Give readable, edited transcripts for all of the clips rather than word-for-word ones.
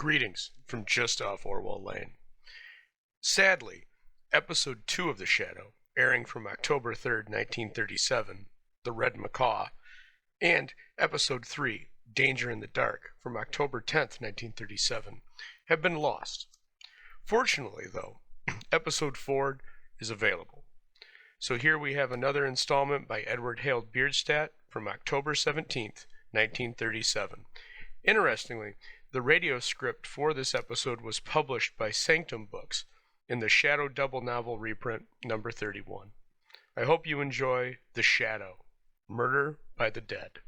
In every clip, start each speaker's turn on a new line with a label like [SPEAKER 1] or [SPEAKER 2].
[SPEAKER 1] Greetings from just off Orwell Lane. Sadly, Episode 2 of The Shadow, airing from October 3rd, 1937, The Red Macaw, and Episode 3, Danger in the Dark, from October 10th, 1937, have been lost. Fortunately, though, Episode 4 is available. So here we have another installment by Edward Hale Bierstadt from October 17th, 1937. Interestingly, the radio script for this episode was published by Sanctum Books in the Shadow double novel reprint number 31. I hope you enjoy The Shadow, Murder by the Dead.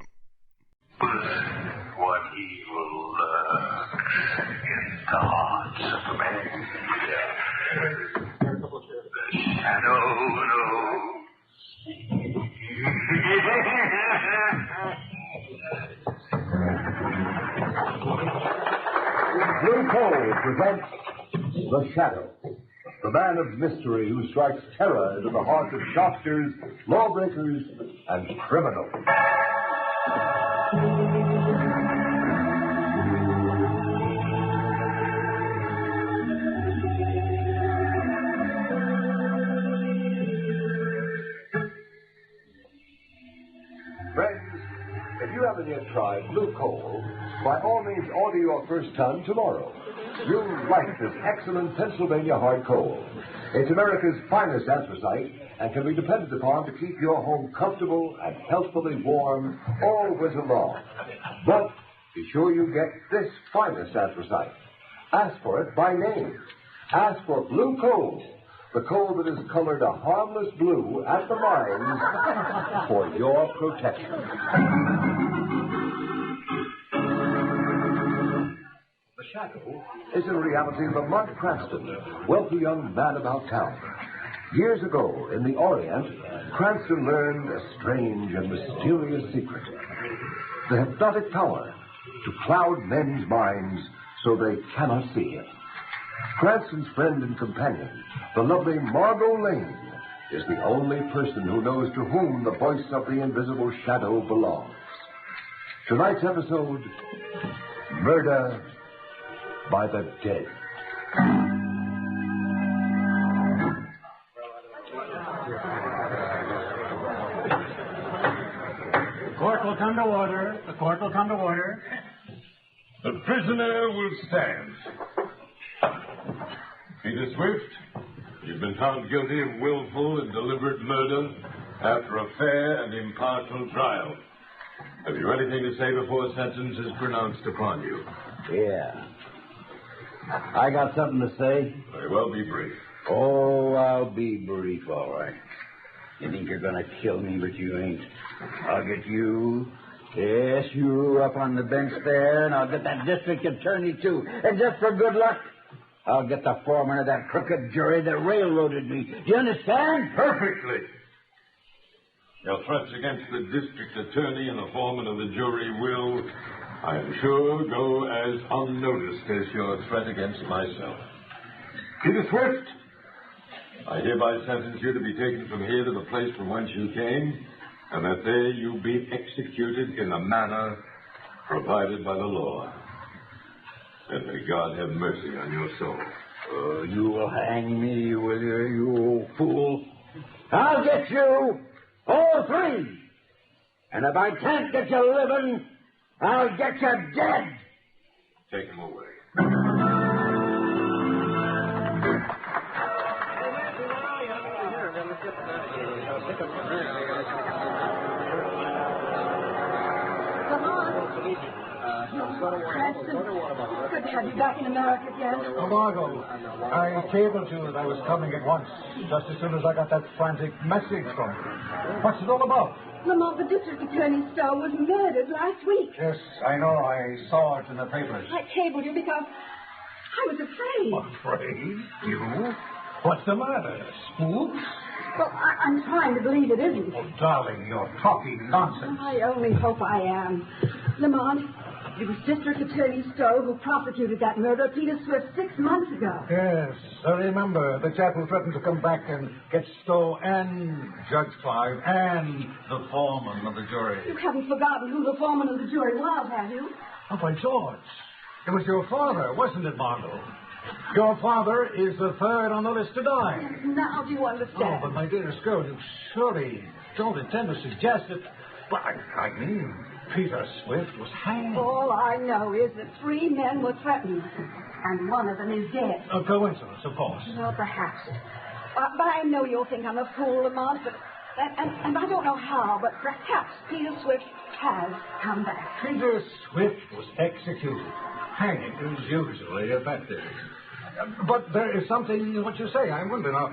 [SPEAKER 2] What evil lurks in the hearts of men. The shadow knows.
[SPEAKER 3] Blue Coal presents The Shadow, the man of mystery who strikes terror into the hearts of shopsters, lawbreakers, and criminals. Friends, if you haven't yet tried Blue Coal, by all means order your first ton tomorrow. You'll like this excellent Pennsylvania hard coal. It's America's finest anthracite and can be depended upon to keep your home comfortable and healthfully warm all winter long. But be sure you get this finest anthracite. Ask for it by name. Ask for Blue Coal, the coal that is colored a harmless blue at the mines for your protection. The Shadow is in reality Lamont Cranston, wealthy young man about town. Years ago, in the Orient, Cranston learned a strange and mysterious secret. The hypnotic power to cloud men's minds so they cannot see him. Cranston's friend and companion, the lovely Margot Lane, is the only person who knows to whom the voice of the invisible shadow belongs. Tonight's episode, Murder by the Dead.
[SPEAKER 4] The court will come to order. The court will come to order.
[SPEAKER 5] The prisoner will stand. Peter Swift, you've been found guilty of willful and deliberate murder after a fair and impartial trial. Have you anything to say before sentence is pronounced upon you?
[SPEAKER 6] Yeah. I got something to say.
[SPEAKER 5] Very well, be brief.
[SPEAKER 6] Oh, I'll be brief, all right. You think you're going to kill me, but you ain't. I'll get you. Yes, you up on the bench there, and I'll get that district attorney, too. And just for good luck, I'll get the foreman of that crooked jury that railroaded me. Do you understand?
[SPEAKER 5] Perfectly. Your threats against the district attorney and the foreman of the jury will, I am sure, go as unnoticed as your threat against myself. Peter Swift, I hereby sentence you to be taken from here to the place from whence you came, and that there you be executed in the manner provided by the law. And may God have mercy on your soul.
[SPEAKER 6] Oh, you will hang me, will you, you old fool? I'll get you, all three. And if I can't get you living, I'll get you dead.
[SPEAKER 5] Take him away.
[SPEAKER 7] Cranston, good to have you back in America again.
[SPEAKER 4] Oh, Margot, I cabled you that I was coming at once, just as soon as I got that frantic message from you. What's it all about?
[SPEAKER 7] Lamont, the district attorney's store was murdered last week.
[SPEAKER 4] Yes, I know. I saw it in the papers.
[SPEAKER 7] I cabled you because I was afraid.
[SPEAKER 4] Afraid? You? What's the matter? Spooks?
[SPEAKER 7] Well, I'm trying to believe it isn't.
[SPEAKER 4] Oh, darling, you're talking nonsense.
[SPEAKER 7] I only hope I am. Lamont, it was District Attorney Stowe who prosecuted that murder of Peter Swift 6 months ago.
[SPEAKER 4] Yes, I remember the chap who threatened to come back and get Stowe and Judge Clive and the foreman of the jury.
[SPEAKER 7] You haven't forgotten who the foreman of the jury was, have you?
[SPEAKER 4] Oh, by George. It was your father, wasn't it, Margot? Your father is the third on the list to die.
[SPEAKER 7] Now do you understand?
[SPEAKER 4] Oh, but my dearest girl, you surely don't intend to suggest that... But I mean, Peter Swift was hanged.
[SPEAKER 7] All I know is that 3 men were threatened, and one of them is dead.
[SPEAKER 4] A coincidence, of course.
[SPEAKER 7] Well, perhaps. But I know you'll think I'm a fool, Lamont, but... And I don't know how, but perhaps Peter Swift has come back.
[SPEAKER 4] Peter Swift was executed. Hanging is usually effective. But there is something in what you say. I wonder now.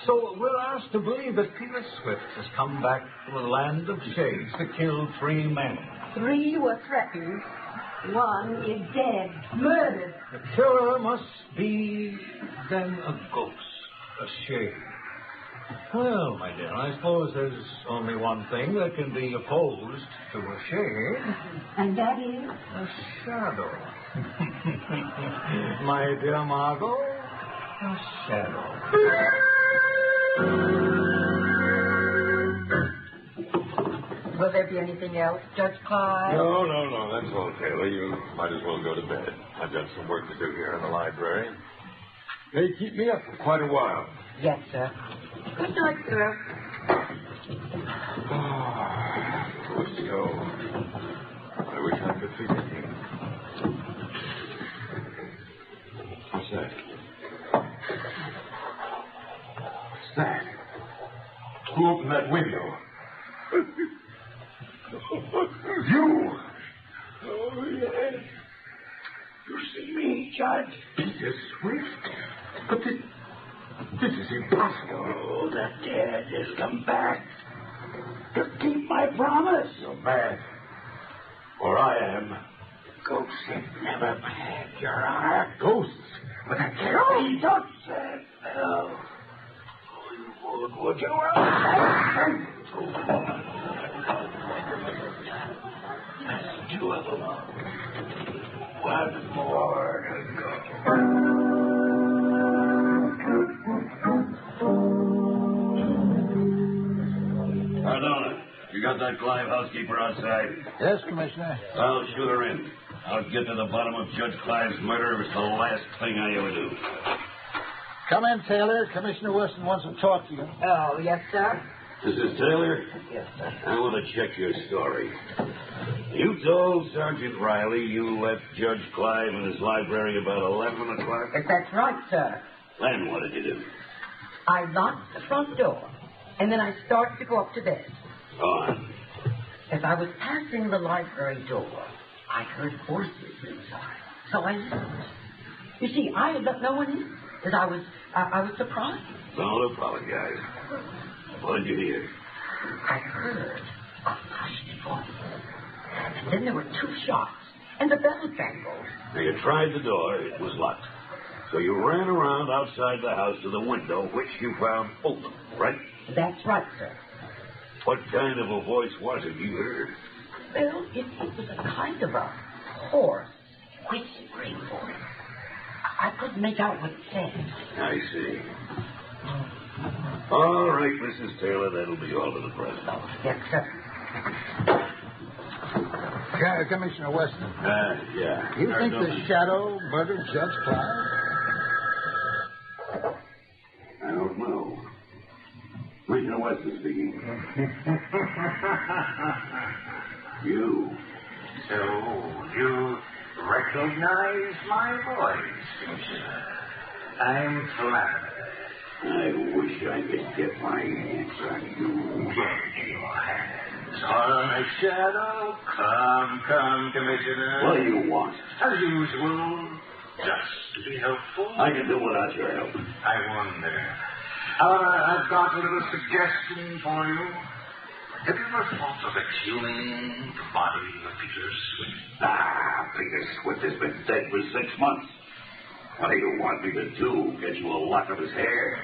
[SPEAKER 4] So we're asked to believe that Peter Swift has come back from the land of shades to kill 3 men.
[SPEAKER 7] 3 were threatened. 1 is dead, murdered.
[SPEAKER 4] The killer must be then a ghost, a shade. Well, my dear, I suppose there's only one thing that can be opposed to a shade.
[SPEAKER 7] And that is?
[SPEAKER 4] A shadow. My dear Margot, a shadow.
[SPEAKER 7] Will there be anything else, Judge Clive?
[SPEAKER 5] No, that's all, Taylor. You might as well go to bed. I've got some work to do here in the library. They keep me up for quite a while.
[SPEAKER 7] Yes, sir. Good night, sir.
[SPEAKER 5] Let's go. I wish I could forget him. What's that? What's that? Who opened that window? You! Oh, yes. You see me, Judge? Peter Swift? But this is impossible.
[SPEAKER 6] Oh, the dead has come back to keep my promise.
[SPEAKER 5] You're mad. Or I am.
[SPEAKER 6] Ghosts have never had your heart.
[SPEAKER 5] Ghosts? But that can't be.
[SPEAKER 6] Don't say no. Oh, you would you? There's 2 of them. 1 more to go. Pardona, you got that Clive housekeeper outside?
[SPEAKER 4] Yes, Commissioner.
[SPEAKER 6] I'll shoot her in. I'll get to the bottom of Judge Clive's murder. It's the last thing I ever do.
[SPEAKER 4] Come in, Taylor. Commissioner Wilson wants to talk to you.
[SPEAKER 7] Oh, yes, sir?
[SPEAKER 6] Mrs. Taylor?
[SPEAKER 7] Yes, sir.
[SPEAKER 6] I want to check your story. You told Sergeant Riley you left Judge Clive in his library about 11 o'clock?
[SPEAKER 7] That's right, sir.
[SPEAKER 6] Then what did you do?
[SPEAKER 7] I locked the front door, and then I started to go up to bed.
[SPEAKER 6] Go on.
[SPEAKER 7] As I was passing the library door, I heard voices inside. So I listened. You see, I had let no one in, because I was surprised.
[SPEAKER 6] Don't apologize. What did you hear?
[SPEAKER 7] I heard a hushed voice. And then there were 2 shots, and the bell jangled.
[SPEAKER 6] Now, you tried the door. It was locked. So you ran around outside the house to the window, which you found open, right?
[SPEAKER 7] That's right, sir.
[SPEAKER 6] What kind of a voice was it you heard?
[SPEAKER 7] Well, it was a kind of a hoarse, whispering voice. I couldn't make out what it said.
[SPEAKER 6] I see. All right, Mrs. Taylor, that'll be all for the present.
[SPEAKER 7] Oh, yes, sir.
[SPEAKER 4] Commissioner Weston.
[SPEAKER 6] Yeah.
[SPEAKER 4] You think the shadow murdered Judge Clive?
[SPEAKER 6] I don't know. Commissioner Weston speaking. You.
[SPEAKER 2] So, you recognize my voice, Commissioner. I'm flattered.
[SPEAKER 6] I wish I could get my hands on you.
[SPEAKER 2] Get your hands on a shadow. Come, Commissioner.
[SPEAKER 6] What do you want?
[SPEAKER 2] As usual, just to be helpful.
[SPEAKER 6] I can do without your help.
[SPEAKER 2] I wonder. I've got a little suggestion for you. Have you ever thought of exhuming the body of Peter Swift?
[SPEAKER 6] Peter Swift has been dead for 6 months. What do you want me to do? Get you a lock of his hair?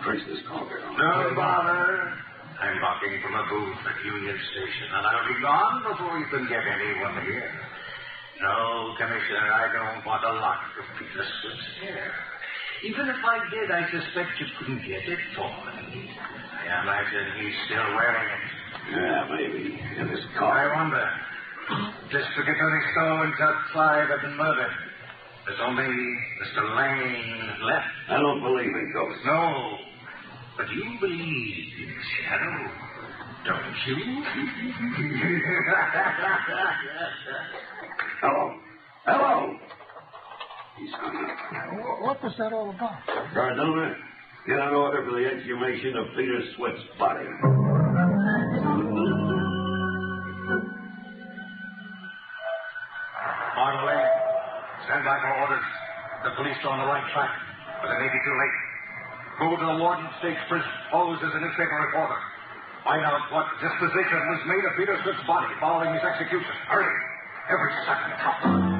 [SPEAKER 6] Drink this coffee.
[SPEAKER 2] No bother. I'm walking from a booth at Union Station, and I'll be gone before you can get anyone here. No, Commissioner, I don't want a lock of Peter Swift's hair. Even if I did, I suspect you couldn't get it for me. I imagine he's still wearing it.
[SPEAKER 6] Yeah, maybe. In his
[SPEAKER 2] I
[SPEAKER 6] car.
[SPEAKER 2] wonder. District Attorney Stone's outside have been murdered. There's only Mr. Lane left.
[SPEAKER 6] I don't believe in ghosts.
[SPEAKER 2] No. But you believe in the shadow, don't you?
[SPEAKER 6] Hello. Hello. He's hung up.
[SPEAKER 4] What was that all about?
[SPEAKER 6] Cardona, get an order for the exhumation of Peter Swift's body.
[SPEAKER 2] Margot, stand by for orders. The police are on the right track, but they may be too late. Go to the Warden State Prison. Pose as a newspaper reporter. Find out what disposition was made of Peter Swift's body following his execution. Hurry. Every second counts.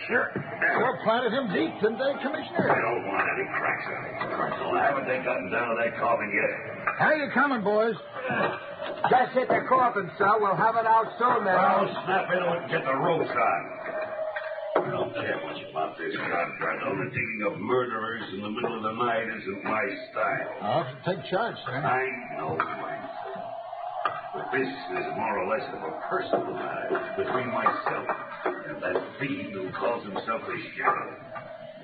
[SPEAKER 6] Sure.
[SPEAKER 4] Sure planted him deep, didn't they, Commissioner?
[SPEAKER 6] I don't want any cracks on it. Well, haven't they gotten down to that coffin yet?
[SPEAKER 4] How you coming, boys?
[SPEAKER 3] Just hit the coffin, sir. We'll have it out soon
[SPEAKER 6] Well,
[SPEAKER 3] now.
[SPEAKER 6] snap into it and get the ropes on. I don't care much about this job, Cardona. Digging up murderers in the middle of the night isn't my style.
[SPEAKER 4] I'll have to take charge, sir.
[SPEAKER 6] I know, Mike. But this is more or less of a personal matter between myself and that fiend who calls himself the Shadow.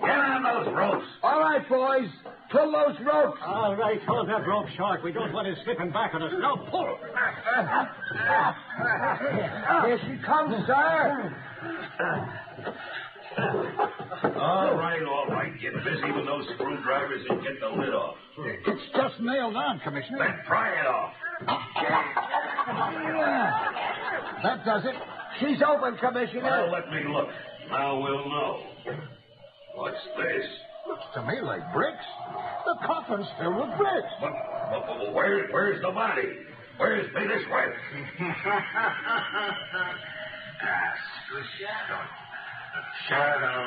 [SPEAKER 6] Get on those ropes.
[SPEAKER 3] All right, boys. Pull those ropes.
[SPEAKER 8] All right, hold that rope short. We don't want it slipping back on us. Now pull.
[SPEAKER 3] Here she comes, sir.
[SPEAKER 6] All right. Get busy with those screwdrivers and get the lid off.
[SPEAKER 4] It's just nailed on, Commissioner.
[SPEAKER 6] Then pry it off.
[SPEAKER 4] Yeah. That does it.
[SPEAKER 3] She's open, Commissioner.
[SPEAKER 6] Well, let me look. Now we'll know. What's this?
[SPEAKER 4] Looks to me like bricks. The coffin's filled with bricks.
[SPEAKER 6] But where's the body? Where's Peter Swift?
[SPEAKER 2] Ask the shadow. Shadow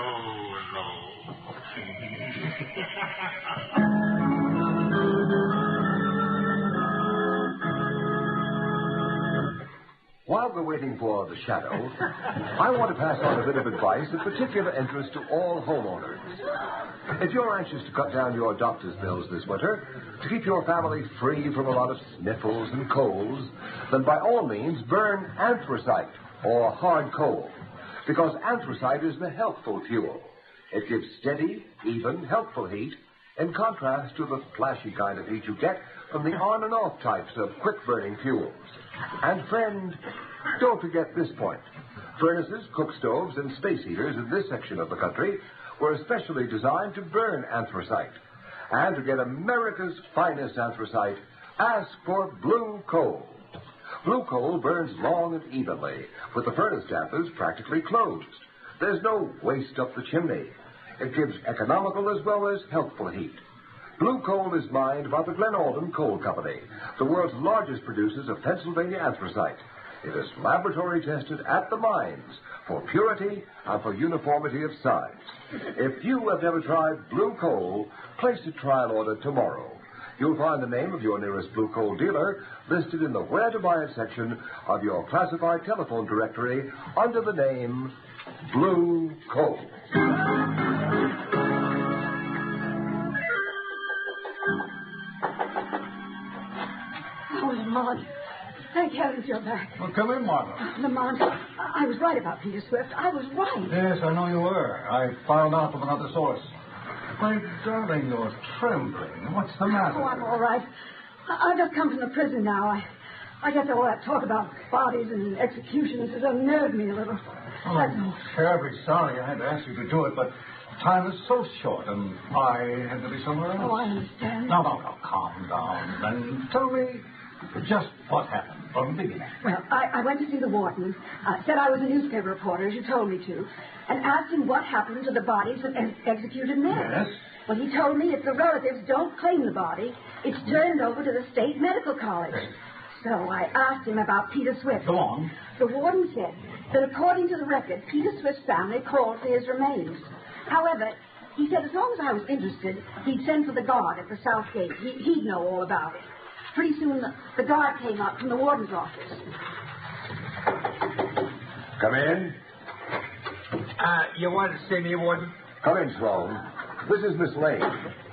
[SPEAKER 2] alone.
[SPEAKER 3] While we're waiting for the shadow, I want to pass on a bit of advice of particular interest to all homeowners. If you're anxious to cut down your doctor's bills this winter, to keep your family free from a lot of sniffles and colds, then by all means burn anthracite or hard coal, because anthracite is the healthful fuel. It gives steady, even, healthful heat, in contrast to the flashy kind of heat you get from the on and off types of quick-burning fuels. And friend, don't forget this point. Furnaces, cook stoves, and space heaters in this section of the country were especially designed to burn anthracite. And to get America's finest anthracite, ask for blue coal. Blue coal burns long and evenly, with the furnace dampers practically closed. There's no waste up the chimney. It gives economical as well as healthful heat. Blue coal is mined by the Glen Alden Coal Company, the world's largest producers of Pennsylvania anthracite. It is laboratory tested at the mines for purity and for uniformity of size. If you have never tried blue coal, place a trial order tomorrow. You'll find the name of your nearest blue coal dealer listed in the Where to Buy It section of your classified telephone directory under the name Blue Coal.
[SPEAKER 9] Oh, Lamont. Thank heavens you're back.
[SPEAKER 4] Well, come in, Margot.
[SPEAKER 9] Lamont, I was right about Peter Swift. I was right.
[SPEAKER 4] Yes, I know you were. I found out from another source. My darling, you're trembling. What's the matter?
[SPEAKER 9] Oh, I'm all right. I've just come from the prison now. I guess all that talk about bodies and executions has unnerved me a little.
[SPEAKER 4] Oh, I'm terribly sorry I had to ask you to do it, but time is so short, and I had to be somewhere else.
[SPEAKER 9] Oh, I understand.
[SPEAKER 4] No, calm down. And tell me just what happened from the beginning.
[SPEAKER 9] Well, I went to see the warden, said I was a newspaper reporter, as you told me to, and asked him what happened to the bodies of executed men.
[SPEAKER 4] Yes?
[SPEAKER 9] Well, he told me if the relatives don't claim the body, it's turned over to the State Medical College. So I asked him about Peter Swift.
[SPEAKER 4] Go on.
[SPEAKER 9] The warden said that according to the record, Peter Swift's family called for his remains. However, he said as long as I was interested, he'd send for the guard at the south gate. He'd know all about it. Pretty soon, the guard came up from the warden's office.
[SPEAKER 3] Come in.
[SPEAKER 8] You wanted to see me, Warden?
[SPEAKER 3] Come in, Sloan. This is Miss Lane.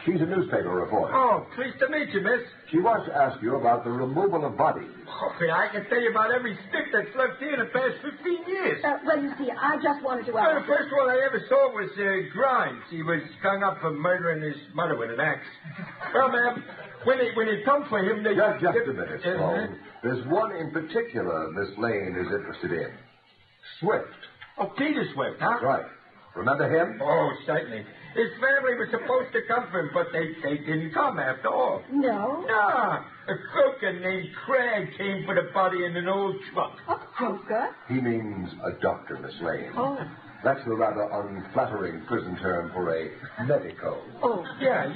[SPEAKER 3] She's a newspaper reporter.
[SPEAKER 4] Oh, pleased to meet you, miss.
[SPEAKER 3] She wants to ask you about the removal of bodies.
[SPEAKER 4] Okay, I can tell you about every stick that's left here in the past 15 years.
[SPEAKER 9] Well, you see, I just wanted to
[SPEAKER 4] Well,
[SPEAKER 9] ask.
[SPEAKER 4] the first one I ever saw was Grimes. He was hung up for murdering his mother with an axe. Well, ma'am, when they come for him, they...
[SPEAKER 3] Just a minute, Sloan. There's one in particular Miss Lane is interested in. Swift.
[SPEAKER 4] Oh, Peter Swift, huh?
[SPEAKER 3] That's right. Remember him?
[SPEAKER 4] Oh, certainly. His family was supposed to come for him, but they didn't come after all.
[SPEAKER 9] No.
[SPEAKER 4] Nah. A croaker named Cragg came for the body in an old truck.
[SPEAKER 9] A croaker?
[SPEAKER 3] He means a doctor, Miss Lane.
[SPEAKER 9] Oh.
[SPEAKER 3] That's the rather unflattering prison term for a medico.
[SPEAKER 9] Oh.
[SPEAKER 4] Yeah.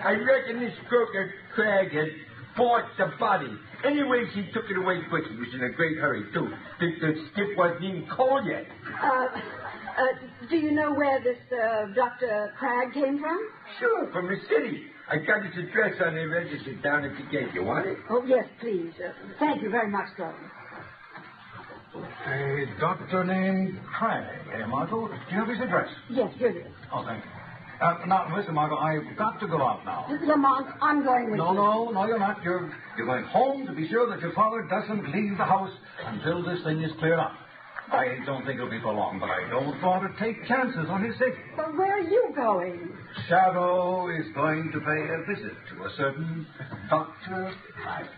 [SPEAKER 4] I reckon this croaker Cragg had bought the body. Anyways, he took it away quick. He was in a great hurry, too. The skip wasn't even cold yet.
[SPEAKER 9] Do you know where this Dr. Cragg came from?
[SPEAKER 4] Sure, from the city. I got his address on the register down at the gate. You want it?
[SPEAKER 9] Oh, yes, please. Thank you very much, Sloan.
[SPEAKER 4] A doctor named Cragg, Margot? Do you have his address?
[SPEAKER 9] Yes, here it is.
[SPEAKER 4] Oh, thank you. Now, listen, Margot, I've got to go out now.
[SPEAKER 9] Lamont, I'm going with you.
[SPEAKER 4] No, you're not. You're going home to be sure that your father doesn't leave the house until this thing is cleared up. I don't think it'll be for long, but I don't want to take chances on his safety.
[SPEAKER 9] But where are you going?
[SPEAKER 4] Shadow is going to pay a visit to a certain Dr. Cragg.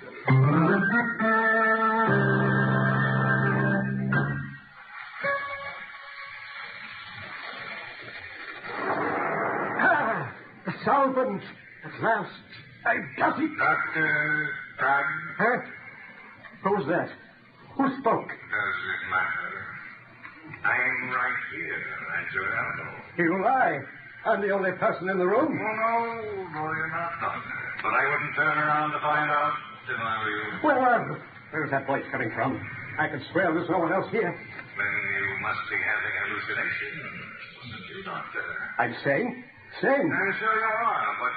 [SPEAKER 8] Solvent, at last. I got it.
[SPEAKER 2] Dr. Cragg?
[SPEAKER 8] Huh? Who's that? Who spoke?
[SPEAKER 2] Does it matter? I'm right here at your elbow.
[SPEAKER 8] You lie. I'm the only person in the room.
[SPEAKER 2] Oh, no, you're not, Doctor. But I wouldn't turn around to find out if I were you.
[SPEAKER 8] Where's that voice coming from? I can swear there's no one else here.
[SPEAKER 2] Then you must be having hallucinations, mustn't you, Doctor?
[SPEAKER 8] I'm sane. Sane.
[SPEAKER 2] I'm sure you are, but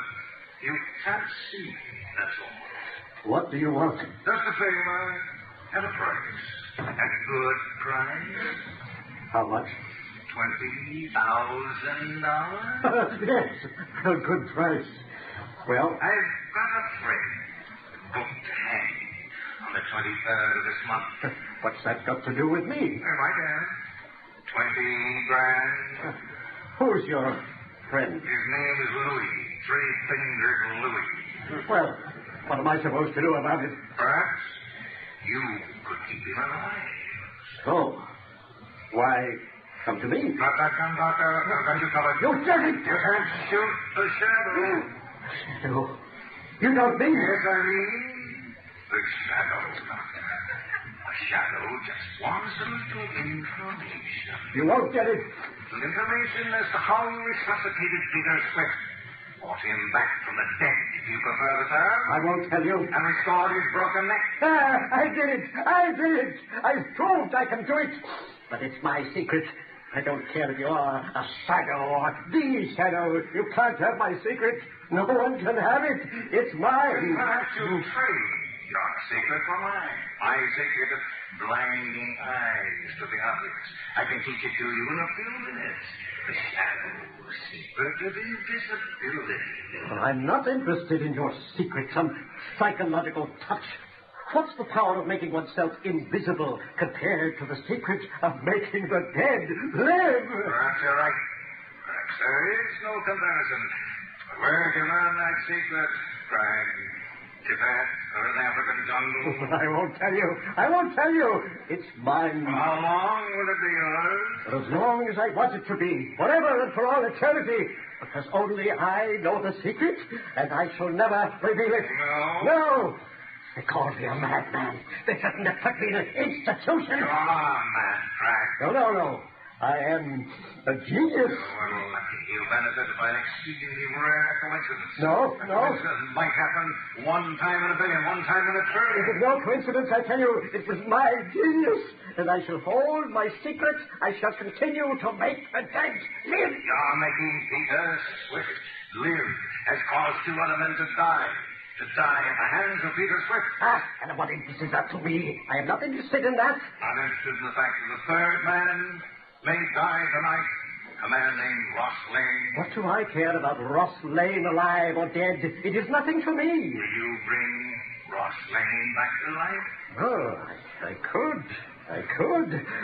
[SPEAKER 2] you can't see me, that's all.
[SPEAKER 8] What do you want?
[SPEAKER 2] Just a favor at a price. A good price.
[SPEAKER 8] How much?
[SPEAKER 2] $20,000.
[SPEAKER 8] Yes, a good price. Well,
[SPEAKER 2] I've got a friend booked to hang on the 23rd of this month.
[SPEAKER 8] what's that got to do with me?
[SPEAKER 2] My dad. 20 grand.
[SPEAKER 8] Who's your friend?
[SPEAKER 2] His name is Louis. Three-fingered Louis.
[SPEAKER 8] Well, what am I supposed to do about it?
[SPEAKER 2] Perhaps you could keep him alive.
[SPEAKER 8] So, why come to me?
[SPEAKER 2] Not that gun, Doctor. I've got you covered.
[SPEAKER 8] You did it!
[SPEAKER 2] You can't shoot the shadow.
[SPEAKER 8] Shadow? You don't mean it?
[SPEAKER 2] Yes, I mean the shadow, Doctor. A shadow just wants a little information.
[SPEAKER 8] You won't get it.
[SPEAKER 2] Information as to how you resuscitated Peter Swift. Brought him back from the dead, if you prefer the term.
[SPEAKER 8] I won't tell you.
[SPEAKER 2] And restored his broken neck.
[SPEAKER 8] I did it! I've proved I can do it. But it's my secret. I don't care if you are a shadow or the shadow. You can't have my secret. No one can have it. It's mine.
[SPEAKER 2] Perhaps you trade your secret for mine. My secret of blinding eyes to the obvious. I can teach it to you in a few minutes. The shadow secret of invisibility.
[SPEAKER 8] But I'm not interested in your secret, some psychological touch. What's the power of making oneself invisible compared to the secret of making the dead live?
[SPEAKER 2] Perhaps you're right. Perhaps there is no comparison. But where to learn that secret, Cragg? Tibet or an African jungle?
[SPEAKER 8] I won't tell you. I won't tell you. It's mine.
[SPEAKER 2] For how long will it be yours?
[SPEAKER 8] For as long as I want it to be. Forever and for all eternity. Because only I know the secret, and I shall never reveal it. No. They call me a madman. They threaten to put me in an institution.
[SPEAKER 2] You're a mad, Cragg.
[SPEAKER 8] No. I am a genius.
[SPEAKER 2] Well, you benefited by an exceedingly rare coincidence.
[SPEAKER 8] No.
[SPEAKER 2] A coincidence might happen one time in a billion, one time in a trillion.
[SPEAKER 8] It is no coincidence, I tell you. It was my genius. And I shall hold my secret. I shall continue to make the dead live.
[SPEAKER 2] You're making Peter Swift live has caused two other men to die. To die at the hands of Peter Swift.
[SPEAKER 8] And what interest is that to me? I am not interested in that.
[SPEAKER 2] Not interested in the fact that the third man may die tonight A man named Ross Lane.
[SPEAKER 8] What do I care about Ross Lane, alive or dead? It is nothing to me.
[SPEAKER 2] Will you bring Ross Lane back to life?
[SPEAKER 8] Oh, I could.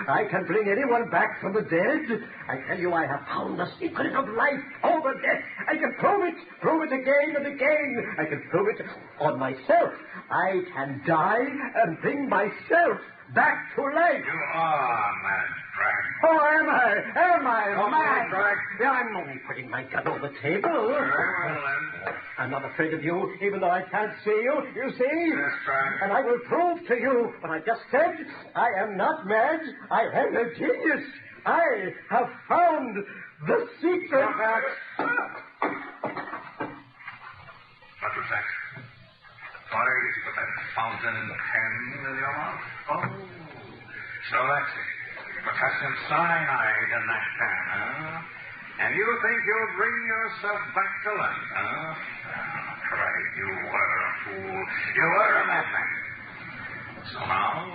[SPEAKER 8] I can bring anyone back from the dead. I tell you, I have found the secret of life over death. I can prove it again and again. I can prove it on myself. I can die and bring myself back to life.
[SPEAKER 2] You are mad, Frank.
[SPEAKER 8] Oh, am I?
[SPEAKER 2] Oh,
[SPEAKER 8] Mad?
[SPEAKER 2] Frank.
[SPEAKER 8] Yeah, I'm only putting my gun on the table.
[SPEAKER 2] Very well, then.
[SPEAKER 8] I'm not afraid of you, even though I can't see you. You see?
[SPEAKER 2] Yes, Frank.
[SPEAKER 8] And I will prove to you what I just said. I am not mad. I am a genius. I have found the secret.
[SPEAKER 2] What was that? Why did you put that fountain pen in your mouth? Oh, so that's it. Potassium cyanide in that pen, huh? And you think you'll bring yourself back to life, huh? Right, you were a fool. You were a madman. So now,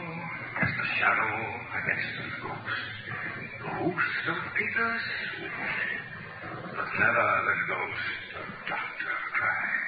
[SPEAKER 2] as the shadow against the ghost of Peter Swift, but never the ghost of Dr. Cragg.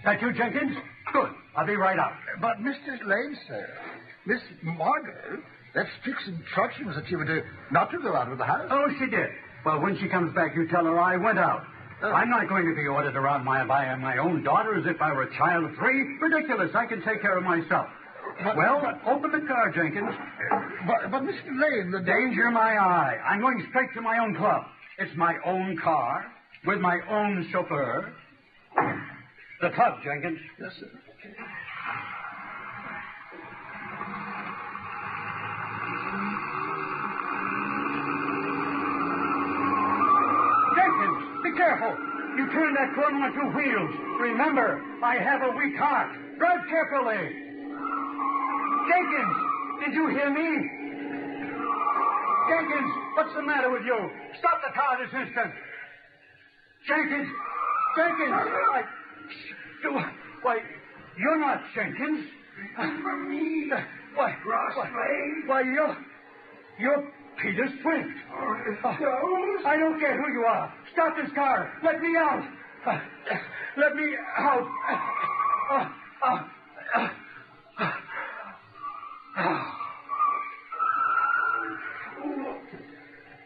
[SPEAKER 8] That you, Jenkins? Good. I'll be right out.
[SPEAKER 10] But Mr. Lane, sir, Miss Margot left strict instructions that she were not to go out of the house.
[SPEAKER 8] Oh, she did. Well, when she comes back, you tell her I went out. I'm not going to be ordered around by my own daughter as if I were a child of 3. Ridiculous. I can take care of myself. Open the car, Jenkins.
[SPEAKER 10] But Mr. Lane, the
[SPEAKER 8] Danger my eye. I'm going straight to my own club. It's my own car with my own chauffeur. The club, Jenkins.
[SPEAKER 10] Yes, sir.
[SPEAKER 8] Jenkins, be careful. You turn that corner on 2 wheels. Remember, I have a weak heart. Drive carefully. Jenkins, did you hear me? Jenkins, what's the matter with you? Stop the car this instant. Jenkins, why, you're not Jenkins.
[SPEAKER 10] For me. Ross Lane.
[SPEAKER 8] Why, you're Peter Swift. I don't care who you are. Stop this car. Let me out. Let me out.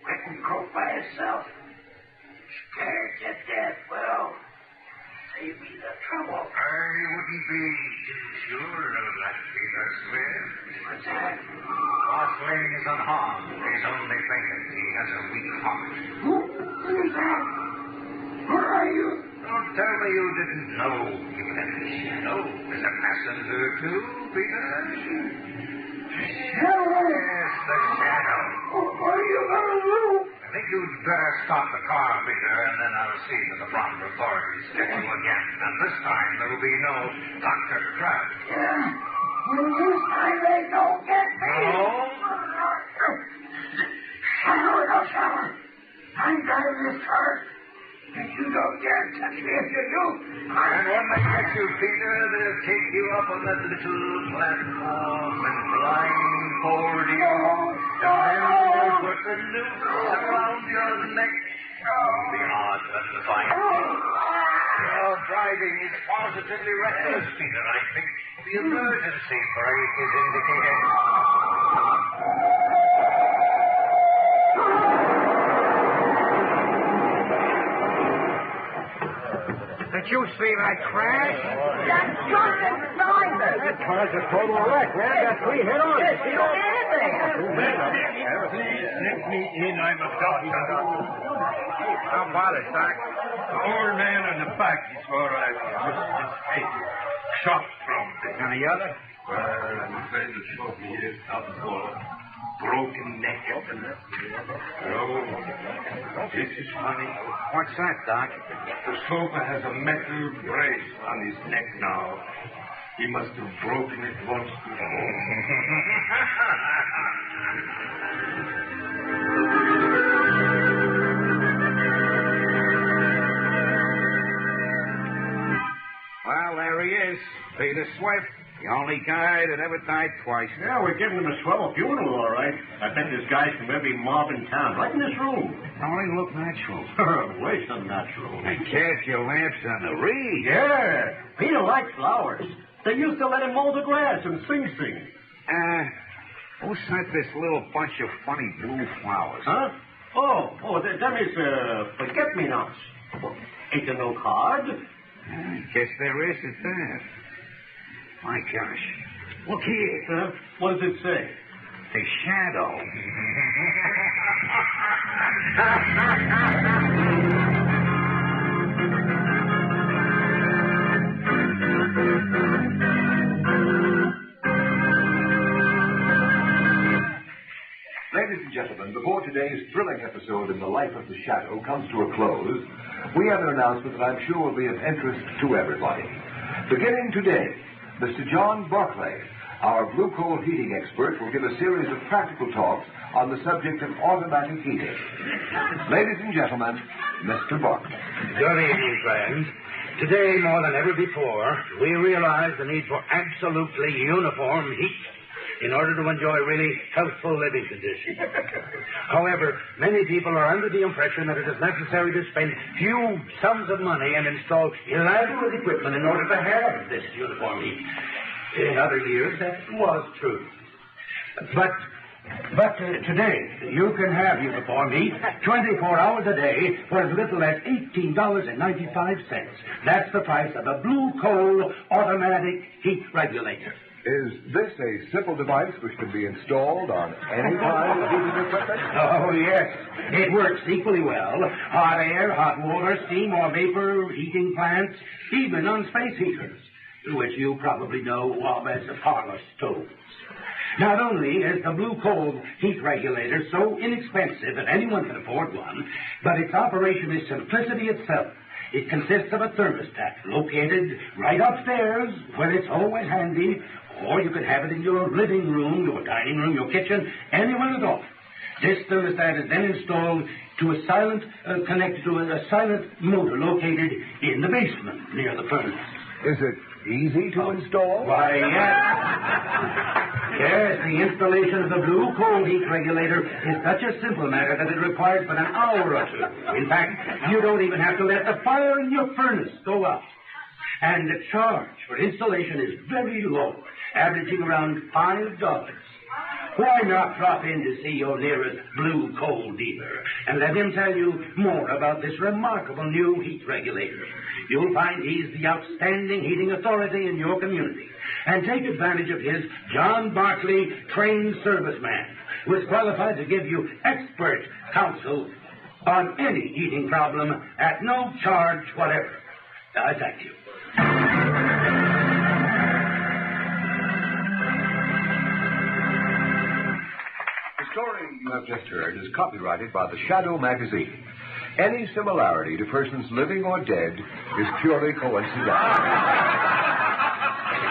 [SPEAKER 10] Couldn't go by itself. Scared to death. Well, save me the trouble.
[SPEAKER 2] I wouldn't be too sure of that, Peter Swift.
[SPEAKER 10] What's that?
[SPEAKER 2] Ross Lane is unharmed. He's only fainted. He has a weak heart.
[SPEAKER 10] Who is that? Where are you?
[SPEAKER 2] Don't tell me you didn't know you had the shadow as a passenger, too, Peter.
[SPEAKER 10] Shadow?
[SPEAKER 2] Yes, the shadow.
[SPEAKER 10] What are you going to do?
[SPEAKER 2] I think you'd better stop the car, Peter, and then I'll see that the proper authorities get you again. And this time there will be no Dr. Cragg.
[SPEAKER 10] Yeah. Well, this time they don't get me.
[SPEAKER 2] No?
[SPEAKER 10] Shadow. I'm driving this car. And you don't dare touch me if you do.
[SPEAKER 2] And when they get you, Peter, they'll take you up on that little platform and blindfold you. And then they'll put a noose around your neck. It'll be hard for them to find you. Your driving is positively reckless, Peter. I think the emergency brake is indicated.
[SPEAKER 8] Did you see that crash?
[SPEAKER 7] That drunken driver.
[SPEAKER 8] That car's a total wreck. We had that 3 head on.
[SPEAKER 7] Yes, you did there.
[SPEAKER 5] Please let me in. I'm a doctor.
[SPEAKER 2] How about it, Doc?
[SPEAKER 5] The old man in the back is all right. Just his head. Shot from it.
[SPEAKER 2] Any other?
[SPEAKER 5] Well, I'm afraid the short is out of order. Broken neck. Oh, this is funny.
[SPEAKER 2] What's that, Doc?
[SPEAKER 5] The chauffeur has a metal brace on his neck now. He must have broken it once before.
[SPEAKER 2] Well, there he is. Peter Swift. The only guy that ever died twice.
[SPEAKER 4] Yeah, we're giving him a swell funeral, all right. I bet there's guys from every mob in town, right in this room.
[SPEAKER 2] Only look natural.
[SPEAKER 4] Way unnatural.
[SPEAKER 2] And cast your lamps on the reed.
[SPEAKER 4] Yeah, Peter likes flowers. They used to let him mow the grass and sing.
[SPEAKER 2] Who sent this little bunch of funny blue flowers?
[SPEAKER 4] Huh? Oh, them is forget-me-nots. Ain't there no card?
[SPEAKER 2] I guess there is at that. My gosh. Look here.
[SPEAKER 4] What does it say?
[SPEAKER 2] The shadow.
[SPEAKER 3] Ladies and gentlemen, before today's thrilling episode in the life of the Shadow comes to a close, we have an announcement that I'm sure will be of interest to everybody. Beginning today, Mr. John Barclay, our blue coal heating expert, will give a series of practical talks on the subject of automatic heating. Ladies and gentlemen, Mr. Barclay.
[SPEAKER 6] Good evening, friends. Today, more than ever before, we realize the need for absolutely uniform heat in order to enjoy really healthful living conditions. However, many people are under the impression that it is necessary to spend huge sums of money and install elaborate equipment in order to have this uniform heat. In other years, that was true. But today, you can have uniform heat 24 hours a day for as little as $18.95. That's the price of a blue coal automatic heat regulator.
[SPEAKER 3] Is this a simple device which can be installed on any kind of heating equipment?
[SPEAKER 6] Oh, yes. It works equally well. Hot air, hot water, steam or vapor heating plants, even on space heaters, which you probably know of as parlor stoves. Not only is the blue coal heat regulator so inexpensive that anyone can afford one, but its operation is simplicity itself. It consists of a thermostat located right upstairs, where it's always handy, or you can have it in your living room, your dining room, your kitchen, anywhere at all. This thermostat is then installed to connected to a silent motor located in the basement near the furnace.
[SPEAKER 3] Is it easy to install?
[SPEAKER 6] Why, yes. Yes, the installation of the blue coal heat regulator is such a simple matter that it requires but an hour or two. In fact, you don't even have to let the fire in your furnace go out. And the charge for installation is very low, averaging around $5. Why not drop in to see your nearest blue coal dealer and let him tell you more about this remarkable new heat regulator? You'll find he's the outstanding heating authority in your community. And take advantage of his John Barclay trained serviceman, who is qualified to give you expert counsel on any heating problem at no charge whatever. I thank you.
[SPEAKER 3] The story you have just heard is copyrighted by the Shadow magazine. Any similarity to persons living or dead is purely coincidental.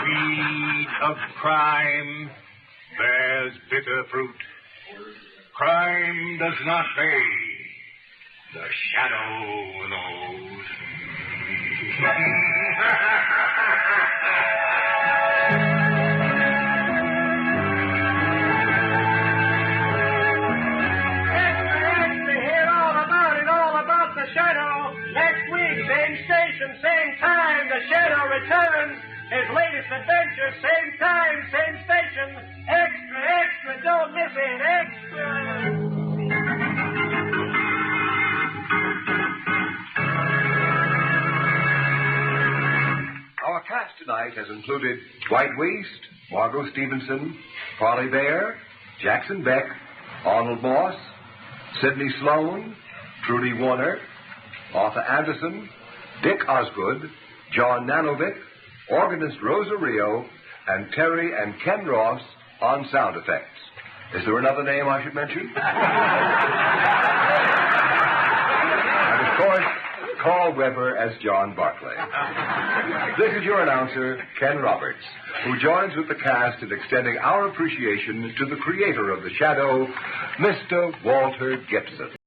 [SPEAKER 11] Seed of crime bears bitter fruit. Crime does not pay. The shadow knows.
[SPEAKER 8] Hear all about the Shadow. Next week, same station, same time, the Shadow returns. His latest adventure, same time, same station. Extra, extra, don't miss it, extra.
[SPEAKER 3] Our cast tonight has included Dwight Weist, Margot Stevenson, Farley Bear, Jackson Beck, Arnold Moss, Sidney Sloan, Trudy Warner, Arthur Anderson, Dick Osgood, John Nanovic, organist Rosa Rio, and Terry and Ken Ross on sound effects. Is there another name I should mention? And of course, tall Weber as John Barclay. This is your announcer, Ken Roberts, who joins with the cast in extending our appreciation to the creator of the Shadow, Mr. Walter Gibson.